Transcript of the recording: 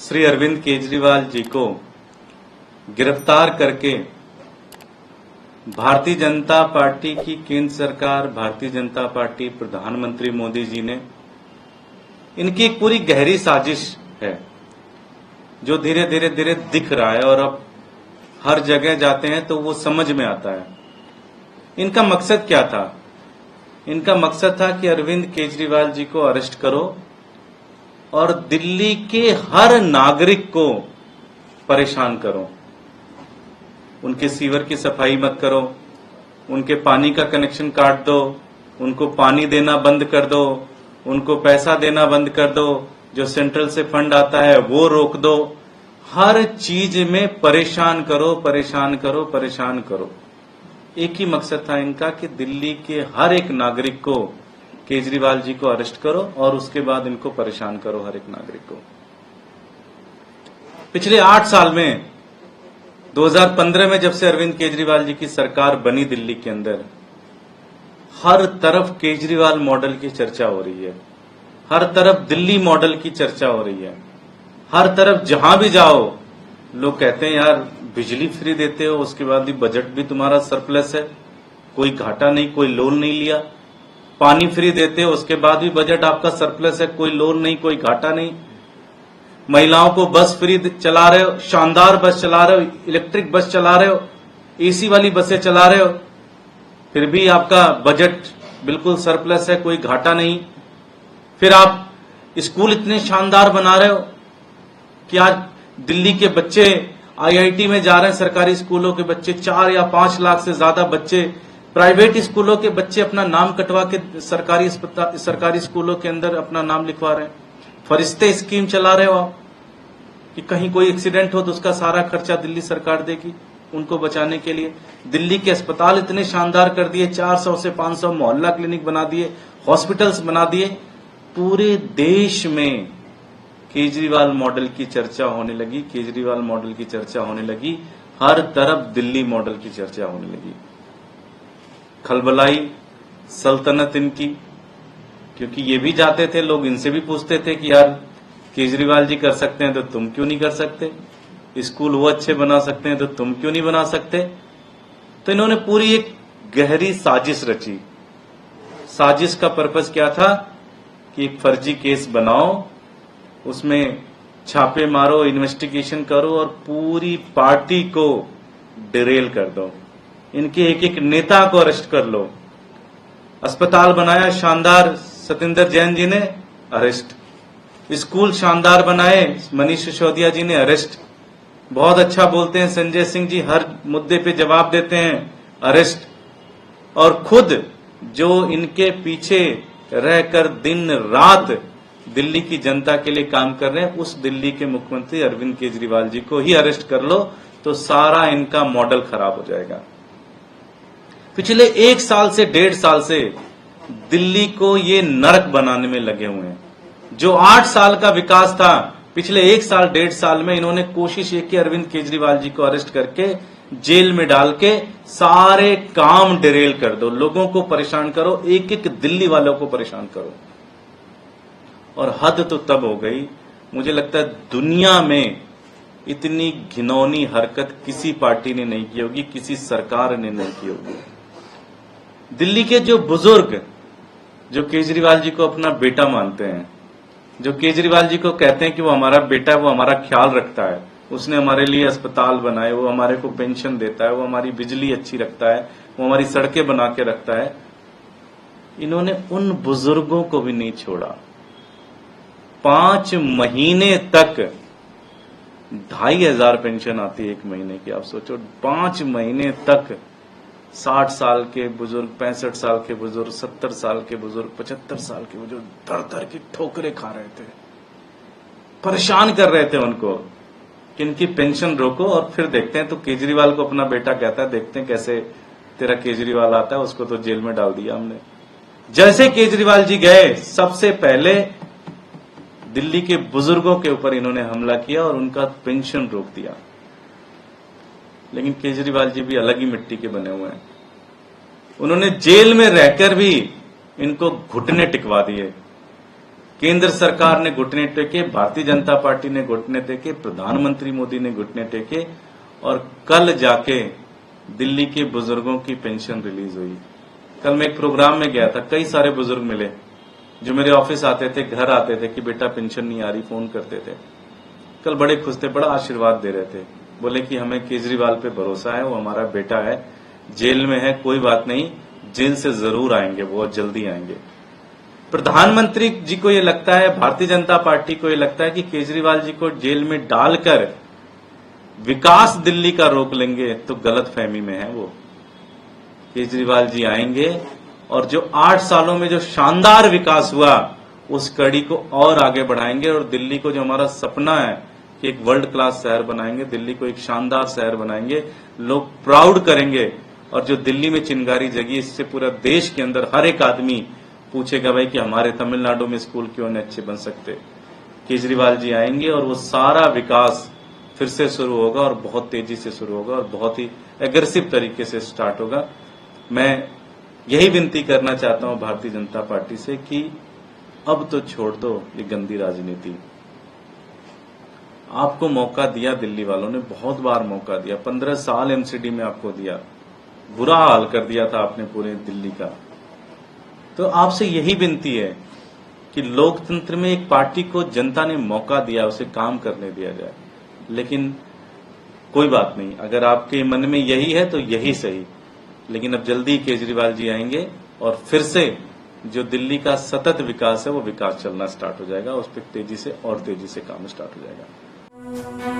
श्री अरविंद केजरीवाल जी को गिरफ्तार करके भारतीय जनता पार्टी की केंद्र सरकार, भारतीय जनता पार्टी, प्रधानमंत्री मोदी जी ने इनकी एक पूरी गहरी साजिश है जो धीरे धीरे दिख रहा है और अब हर जगह जाते हैं तो वो समझ में आता है। इनका मकसद क्या था? इनका मकसद था कि अरविंद केजरीवाल जी को अरेस्ट करो और दिल्ली के हर नागरिक को परेशान करो। उनके सीवर की सफाई मत करो, उनके पानी का कनेक्शन काट दो, उनको पानी देना बंद कर दो, उनको पैसा देना बंद कर दो, जो सेंट्रल से फंड आता है वो रोक दो। हर चीज में परेशान करो, परेशान करो, परेशान करो। एक ही मकसद था इनका कि दिल्ली के हर एक नागरिक को, केजरीवाल जी को अरेस्ट करो और उसके बाद इनको परेशान करो, हर एक नागरिक को। पिछले 8 साल में 2015 में जब से अरविंद केजरीवाल जी की सरकार बनी दिल्ली के अंदर, हर तरफ केजरीवाल मॉडल की चर्चा हो रही है, हर तरफ दिल्ली मॉडल की चर्चा हो रही है। हर तरफ जहां भी जाओ लोग कहते हैं यार बिजली फ्री देते हो, उसके बाद भी बजट भी तुम्हारा सरप्लस है, कोई घाटा नहीं, कोई लोन नहीं लिया। पानी फ्री देते हो, उसके बाद भी बजट आपका सरप्लस है, कोई लोन नहीं, कोई घाटा नहीं। महिलाओं को बस फ्री चला रहे हो, शानदार बस चला रहे हो, इलेक्ट्रिक बस चला रहे हो, एसी वाली बसें चला रहे हो, फिर भी आपका बजट बिल्कुल सरप्लस है, कोई घाटा नहीं। फिर आप स्कूल इतने शानदार बना रहे हो कि आज दिल्ली के बच्चे आईआईटी में जा रहे हैं, सरकारी स्कूलों के बच्चे 4 या 5 लाख से ज्यादा बच्चे, प्राइवेट स्कूलों के बच्चे अपना नाम कटवा के सरकारी स्कूलों के अंदर अपना नाम लिखवा रहे हैं। फरिश्ते स्कीम चला रहे हो आप कि कहीं कोई एक्सीडेंट हो तो उसका सारा खर्चा दिल्ली सरकार देगी उनको बचाने के लिए। दिल्ली के अस्पताल इतने शानदार कर दिए, 400 से 500 मोहल्ला क्लिनिक बना दिए, हॉस्पिटल्स बना दिए। पूरे देश में केजरीवाल मॉडल की चर्चा होने लगी, केजरीवाल मॉडल की चर्चा होने लगी, हर तरफ दिल्ली मॉडल की चर्चा होने लगी। खलबलाई सल्तनत इनकी, क्योंकि ये भी जाते थे लोग, इनसे भी पूछते थे कि यार केजरीवाल जी कर सकते हैं तो तुम क्यों नहीं कर सकते, स्कूल वो अच्छे बना सकते हैं तो तुम क्यों नहीं बना सकते। तो इन्होंने पूरी एक गहरी साजिश रची। साजिश का पर्पस क्या था कि एक फर्जी केस बनाओ, उसमें छापे मारो, इन्वेस्टिगेशन करो और पूरी पार्टी को डिरेल कर दो, इनके एक एक नेता को अरेस्ट कर लो। अस्पताल बनाया शानदार सत्येंद्र जैन जी ने, अरेस्ट। स्कूल शानदार बनाए मनीष सिसोदिया जी ने, अरेस्ट। बहुत अच्छा बोलते हैं संजय सिंह जी, हर मुद्दे पे जवाब देते हैं, अरेस्ट। और खुद जो इनके पीछे रहकर दिन रात दिल्ली की जनता के लिए काम कर रहे हैं, उस दिल्ली के मुख्यमंत्री अरविंद केजरीवाल जी को ही अरेस्ट कर लो तो सारा इनका मॉडल खराब हो जाएगा। पिछले 1 साल से 1.5 साल से दिल्ली को ये नरक बनाने में लगे हुए हैं। जो 8 साल का विकास था, पिछले 1 साल 1.5 साल में इन्होंने कोशिश ये की अरविंद केजरीवाल जी को अरेस्ट करके जेल में डाल के सारे काम डिरेल कर दो, लोगों को परेशान करो, एक एक दिल्ली वालों को परेशान करो। और हद तो तब हो गई, मुझे लगता है दुनिया में इतनी घिनौनी हरकत किसी पार्टी ने नहीं की होगी, किसी सरकार ने नहीं की होगी। दिल्ली के जो बुजुर्ग जो केजरीवाल जी को अपना बेटा मानते हैं, जो केजरीवाल जी को कहते हैं कि वो हमारा बेटा है, वो हमारा ख्याल रखता है, उसने हमारे लिए अस्पताल बनाए, वो हमारे को पेंशन देता है, वो हमारी बिजली अच्छी रखता है, वो हमारी सड़कें बना के रखता है, इन्होंने उन बुजुर्गों को भी नहीं छोड़ा। 5 महीने तक 2,500 पेंशन आती है 1 महीने की, आप सोचो 5 महीने तक 60 साल के बुजुर्ग, 65 साल के बुजुर्ग, 70 साल के बुजुर्ग, 75 साल के बुजुर्ग दर दर की ठोकरें खा रहे थे, परेशान कर रहे थे उनको कि इनकी पेंशन रोको। और फिर देखते हैं तो केजरीवाल को अपना बेटा कहता है, देखते हैं कैसे तेरा केजरीवाल आता है, उसको तो जेल में डाल दिया हमने। जैसे केजरीवाल जी गए, सबसे पहले दिल्ली के बुजुर्गों के ऊपर इन्होंने हमला किया और उनका पेंशन रोक दिया। लेकिन केजरीवाल जी भी अलग ही मिट्टी के बने हुए हैं। उन्होंने जेल में रहकर भी इनको घुटने टिकवा दिए केंद्र सरकार ने घुटने टेके, भारतीय जनता पार्टी ने घुटने टेके, प्रधानमंत्री मोदी ने घुटने टेके और कल जाके दिल्ली के बुजुर्गों की पेंशन रिलीज हुई। कल मैं एक प्रोग्राम में गया था, कई सारे बुजुर्ग मिले जो मेरे ऑफिस आते थे, घर आते थे कि बेटा पेंशन नहीं आ रही, फोन करते थे। कल बड़े खुश थे, बड़ा आशीर्वाद दे रहे थे, बोले कि हमें केजरीवाल पे भरोसा है, वो हमारा बेटा है, जेल में है, कोई बात नहीं, जेल से जरूर आएंगे, बहुत जल्दी आएंगे। प्रधानमंत्री जी को ये लगता है, भारतीय जनता पार्टी को ये लगता है कि केजरीवाल जी को जेल में डालकर विकास दिल्ली का रोक लेंगे, तो गलत फहमी में है वो। केजरीवाल जी आएंगे और जो 8 सालों में जो शानदार विकास हुआ उस कड़ी को और आगे बढ़ाएंगे और दिल्ली को जो हमारा सपना है कि एक वर्ल्ड क्लास शहर बनाएंगे, दिल्ली को एक शानदार शहर बनाएंगे, लोग प्राउड करेंगे। और जो दिल्ली में चिंगारी जगी, इससे पूरा देश के अंदर हर एक आदमी पूछेगा भाई कि हमारे तमिलनाडु में स्कूल क्यों नहीं अच्छे बन सकते। केजरीवाल जी आएंगे और वो सारा विकास फिर से शुरू होगा और बहुत तेजी से शुरू होगा और बहुत ही एग्रेसिव तरीके से स्टार्ट होगा। मैं यही विनती करना चाहता हूं भारतीय जनता पार्टी से कि अब तो छोड़ दो ये गंदी राजनीति। आपको मौका दिया, दिल्ली वालों ने बहुत बार मौका दिया, 15 साल एमसीडी में आपको दिया, बुरा हाल कर दिया था आपने पूरे दिल्ली का। तो आपसे यही विनती है कि लोकतंत्र में एक पार्टी को जनता ने मौका दिया, उसे काम करने दिया जाए। लेकिन कोई बात नहीं, अगर आपके मन में यही है तो यही सही। लेकिन अब जल्दी केजरीवाल जी आएंगे और फिर से जो दिल्ली का सतत विकास है वो विकास चलना स्टार्ट हो जाएगा, उस पर तेजी से और तेजी से काम स्टार्ट हो जाएगा।